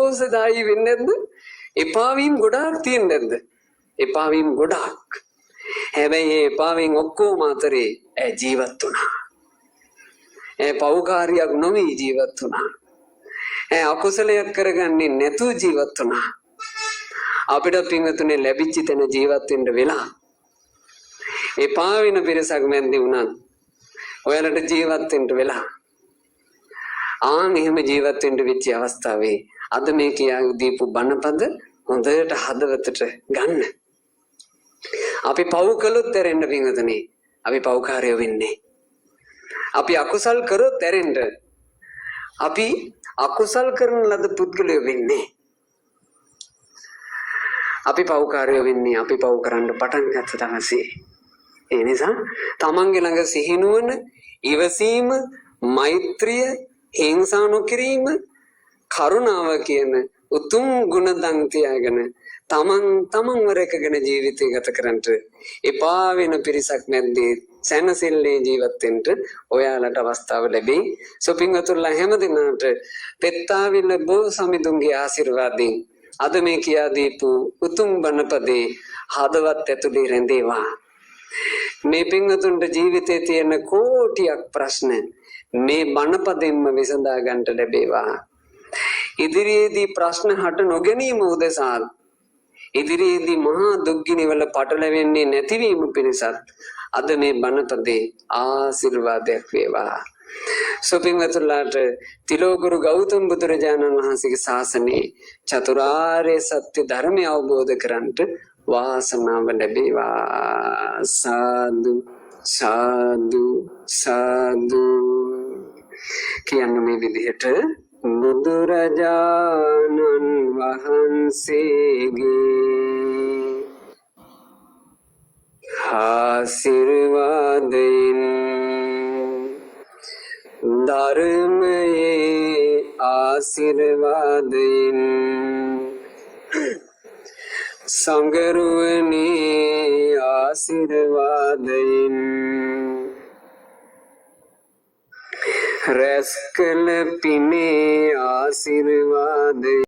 සන්තෝෂදායි වෙන්නේ නැද්ද? එපා වීම ගොඩාක් තියෙන්නේ නැද්ද? එපා වීම ගොඩාක්. හැබැයි ඒ එපා වීම ඔක්කොම අතරේ ජීවත් වුණා. පෞකාරියක් නොවි ජීවත් වුණා. අකුසලයක් කරගන්නේ නැතුව ජීවත් වුණා. අපිට පින්වතුනේ ලැබිච්ච තැන ජීවත් වෙන්න වෙලා. එපා වෙන පිරිසක් මැද්දේ වුණත් ඔයාලට ජීවත් වෙන්න වෙලා. එහෙම ජීවත් වෙන්න වෙච්ච අවස්ථාවේ අද මේ කියා දීපු බණපද හොඳට හදවතට ගන්න. අපි පව් කළොත් ඇරෙන්න පින්වතුනේ. අපි පව්කාරයෝ වෙන්නේ. අපි අකුසල් කරොත් ඇරෙන්න. අපි අකුසල් කරන ලද පුද්ගලයෝ වෙන්නේ. අපි පව්කාරයෝ වෙන්නේ අපි පව් කරන්න පටන් ගත්ත දවසේ. ඒ නිසා තමන්ගේ ළඟ සිහිනුවන, ඉවසීම, මෛත්‍රිය, හිංසා නොකිරීම, කරුණාව කියන උතුම් ගුණ දන් තියාගෙන තමන්ව රැකගෙන ජීවිතය ගත කරන්නට එපා වෙන පිරිසක් මැද්දේ සැනසෙල්ලේ ජීවත් වෙන්න ඔයාලට අවස්ථාව ලැබෙයි. සොපින්වතුන්ලා හැමදෙනාට පෙත්තාවිල්ල බෝ සමිඳුන්ගේ ආශිර්වාදයෙන් අද මේ කියා දීපු උතුම් බණපදේ හදවත් ඇතුලේ රැඳේවා. මේ පින්වතුන්ට ජීවිතේ තියෙන කෝටියක් ප්‍රශ්න මේ බණපදෙන්ම විසඳා ගන්නට ලැබේවා. ඉදිරියේදී ප්‍රශ්න හට නොගැනීම උදෙසා ඉදිරියේදී මහා දුක්ගිනිවල පටලැවෙන්නේ නැතිවීම පිණිසත් අද මේ බණපදේ ආශිර්වාදයක් වේවා. සුපින්වතුන්ලාට තිලෝගුරු ගෞතම බුදුරජාණන් වහන්සේගේ ශාසනයේ චතුරාර්ය සත්‍ය ධර්මය අවබෝධ කරන්ට වාසනාව ලැබේවා. සාදු සාදු සාදු කියන මේ විදිහට බුදුරජාණන් වහන්සේගේ ආශිර්වාදයෙන් ධර්මයේ ආශිර්වාදයෙන් සංගරුවනේ ආශිර්වාදයෙන් රැස් කළ පිනේ ආශිර්වාදයෙන්